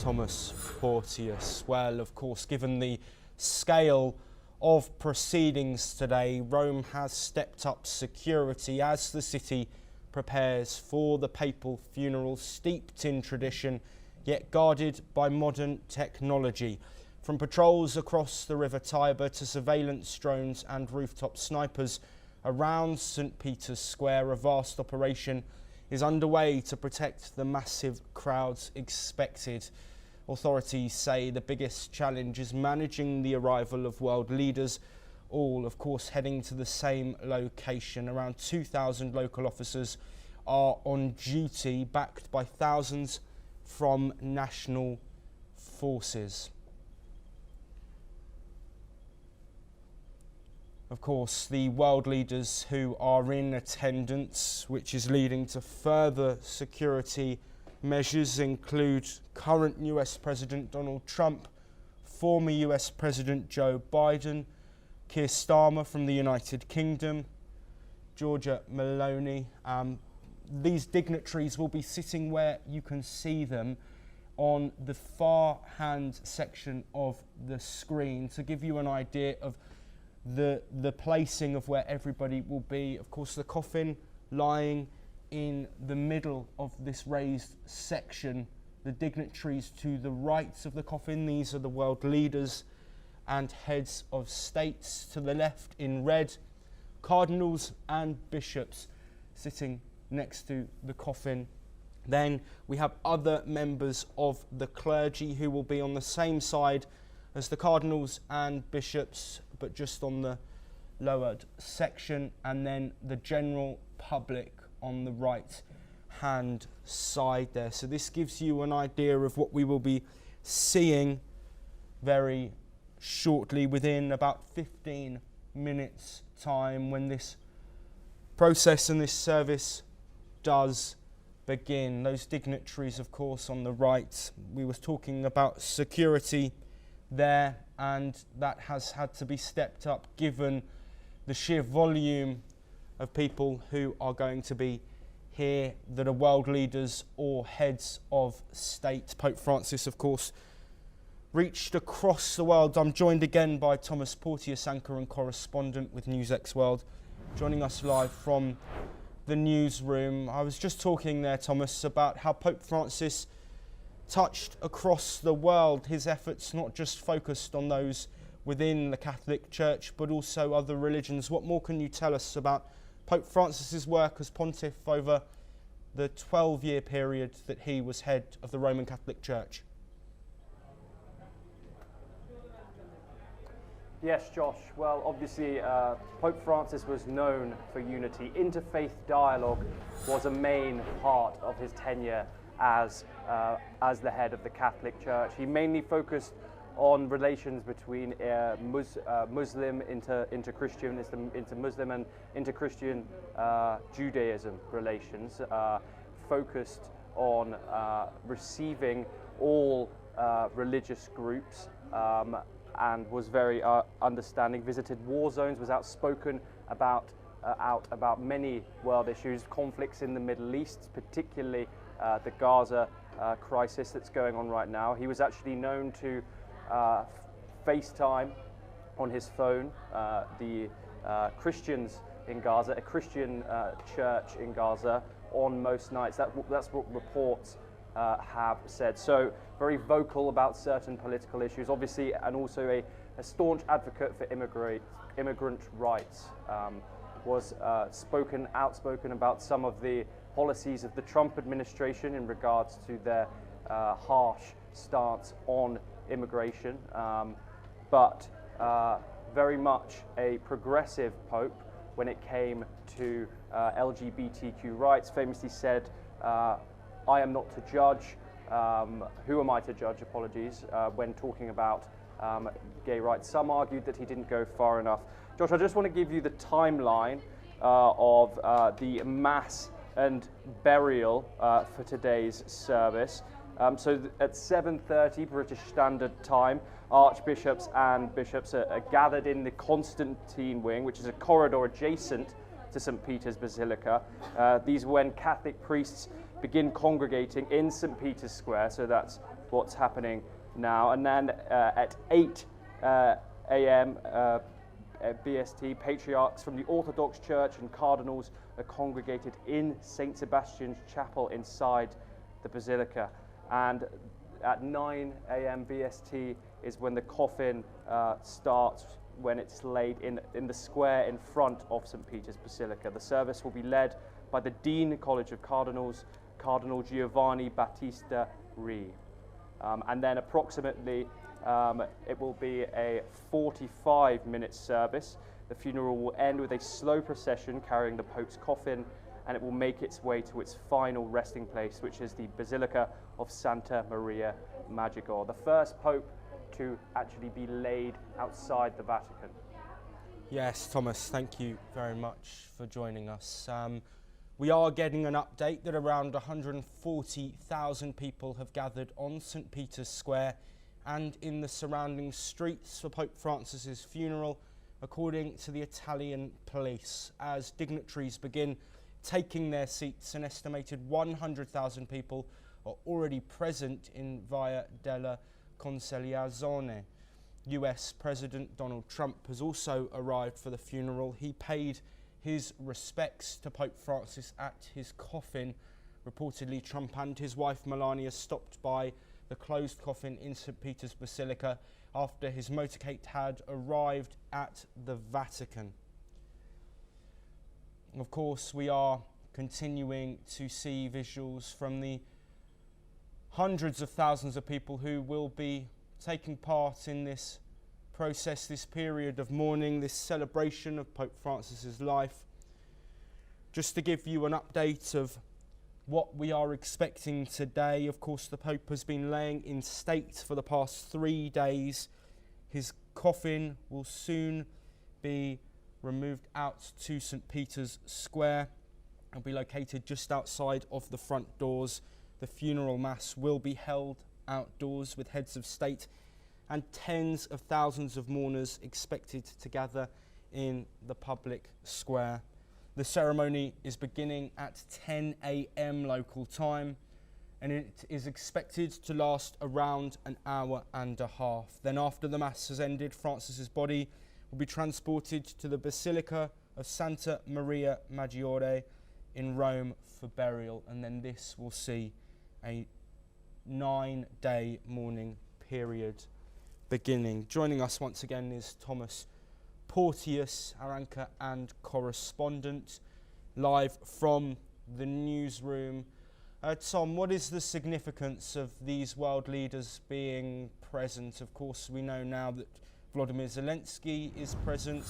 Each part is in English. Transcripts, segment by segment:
Thomas Porteous. Well, of course, given the scale of proceedings today, Rome has stepped up security as the city prepares for the papal funeral, steeped in tradition, yet guarded by modern technology. From patrols across the River Tiber to surveillance drones and rooftop snipers around St. Peter's Square, a vast operation is underway to protect the massive crowds expected. Authorities say the biggest challenge is managing the arrival of world leaders, all of course heading to the same location. Around 2,000 local officers are on duty, backed by thousands from national forces. Of course, the world leaders who are in attendance, which is leading to further security measures, include current US President Donald Trump, former US President Joe Biden, Keir Starmer from the United Kingdom, Giorgia Meloni. These dignitaries will be sitting where you can see them on the far hand section of the screen to give you an idea of the placing of where everybody will be. Of course, the coffin lying in the middle of this raised section. The dignitaries to the right of the coffin, these are the world leaders and heads of states. To the left in red, cardinals and bishops sitting next to the coffin. Then we have other members of the clergy who will be on the same side as the cardinals and bishops, but just on the lowered section, and then the general public on the right hand side there. So this gives you an idea of what we will be seeing very shortly, within about 15 minutes time, when this process and this service does begin. Those dignitaries, of course, on the right, we were talking about security there, and that has had to be stepped up given the sheer volume of people who are going to be here that are world leaders or heads of state. Pope Francis, of course, reached across the world. I'm joined again by Thomas Porteous, anchor and correspondent with NewsX World, joining us live from the newsroom. I was just talking there, Thomas, about how Pope Francis touched across the world. His efforts not just focused on those within the Catholic Church, but also other religions. What more can you tell us about Pope Francis's work as pontiff over the 12-year period that he was head of the Roman Catholic Church? Yes, Josh. Well, obviously, Pope Francis was known for unity. Interfaith dialogue was a main part of his tenure as the head of the Catholic Church. He mainly focused on relations between Muslim into Christian, into Muslim and into Christian Judaism relations, focused on receiving all religious groups, and was very understanding, visited war zones, was outspoken about many world issues, conflicts in the Middle East, particularly the Gaza crisis that's going on right now. He was actually known to FaceTime on his phone the Christians in Gaza, a Christian church in Gaza, on most nights. That's what reports have said. So very vocal about certain political issues, obviously, and also a staunch advocate for immigrant rights. Was outspoken about some of the policies of the Trump administration in regards to their harsh stance on immigration, but very much a progressive pope when it came to LGBTQ rights. Famously said, I am not to judge. Who am I to judge? Apologies. When talking about gay rights, some argued that he didn't go far enough. Josh, I just want to give you the timeline of the mass and burial for today's service. So at 7:30 British Standard Time, archbishops and bishops are gathered in the Constantine Wing, which is a corridor adjacent to St. Peter's Basilica. These are when Catholic priests begin congregating in St. Peter's Square, so that's what's happening now. And then at 8 a.m. BST, patriarchs from the Orthodox Church and cardinals are congregated in St. Sebastian's Chapel inside the Basilica. And at 9 a.m. BST is when the coffin starts, when it's laid in the square in front of St. Peter's Basilica. The service will be led by the Dean College of Cardinals, Cardinal Giovanni Battista Re. And then approximately it will be a 45-minute service. The funeral will end with a slow procession carrying the Pope's coffin, and it will make its way to its final resting place, which is the Basilica of Santa Maria Maggiore, the first Pope to actually be laid outside the Vatican. Yes, Thomas, thank you very much for joining us. We are getting an update that around 140,000 people have gathered on St. Peter's Square and in the surrounding streets for Pope Francis's funeral, according to the Italian police. As dignitaries begin taking their seats, an estimated 100,000 people are already present in Via della Conciliazione. US President Donald Trump has also arrived for the funeral. He paid his respects to Pope Francis at his coffin. Reportedly, Trump and his wife Melania stopped by the closed coffin in St. Peter's Basilica after his motorcade had arrived at the Vatican. Of course, we are continuing to see visuals from the hundreds of thousands of people who will be taking part in this process, this period of mourning, this celebration of Pope Francis's life. Just to give you an update of what we are expecting today, of course, the Pope has been laying in state for the past 3 days. His coffin will soon be removed out to St. Peter's Square and be located just outside of the front doors. The funeral mass will be held outdoors with heads of state and tens of thousands of mourners expected to gather in the public square. The ceremony is beginning at 10 a.m. local time, and it is expected to last around an hour and a half. Then after the mass has ended, Francis's body will be transported to the Basilica of Santa Maria Maggiore in Rome for burial, and then this will see a 9-day mourning period beginning. Joining us once again is Thomas Porteous, our anchor and correspondent, live from the newsroom. Tom, what is the significance of these world leaders being present? Of course, we know now that Volodymyr Zelensky is present.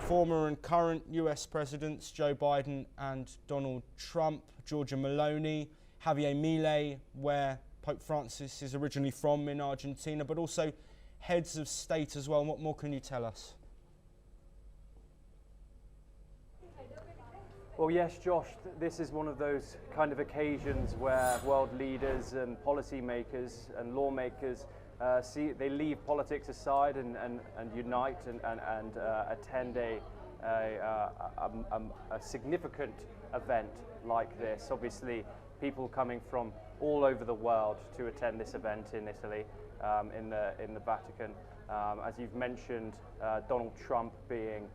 Former and current US presidents Joe Biden and Donald Trump, Giorgia Meloni, Javier Milei, where Pope Francis is originally from in Argentina, but also heads of state as well. What more can you tell us? Well, yes, Josh, this is one of those kind of occasions where world leaders and policymakers and lawmakers they leave politics aside and unite and attend a significant event like this. Obviously, people coming from all over the world to attend this event in Italy, in the Vatican. As you've mentioned, Donald Trump being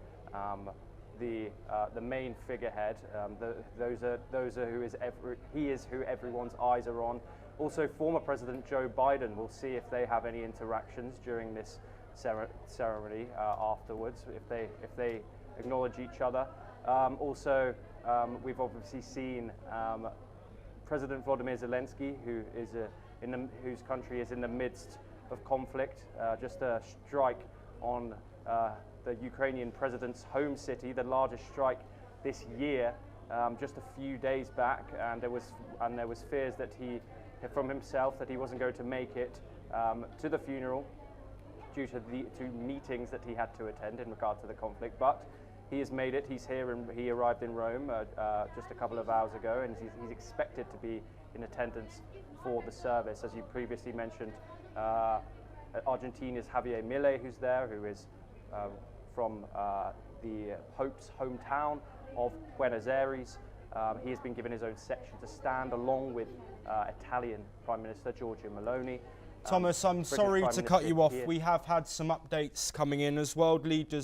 the main figurehead. He is who everyone's eyes are on. Also, former President Joe Biden. We'll see if they have any interactions during this ceremony afterwards, if they acknowledge each other. We've obviously seen President Volodymyr Zelensky, whose country is in the midst of conflict. Just a strike on the Ukrainian president's home city, the largest strike this year, just a few days back, and there was fears that from himself that he wasn't going to make it to the funeral due to meetings that he had to attend in regard to the conflict. But he has made it. He's here, and he arrived in Rome just a couple of hours ago, and he's expected to be in attendance for the service. As you previously mentioned, Argentina's Javier Milei, who's there, who is from the Pope's hometown of Buenos Aires. He has been given his own section to stand along with Italian Prime Minister Giorgia Meloni. Thomas, I'm British sorry Prime to cut Minister you off. Keir We have had some updates coming in as world leaders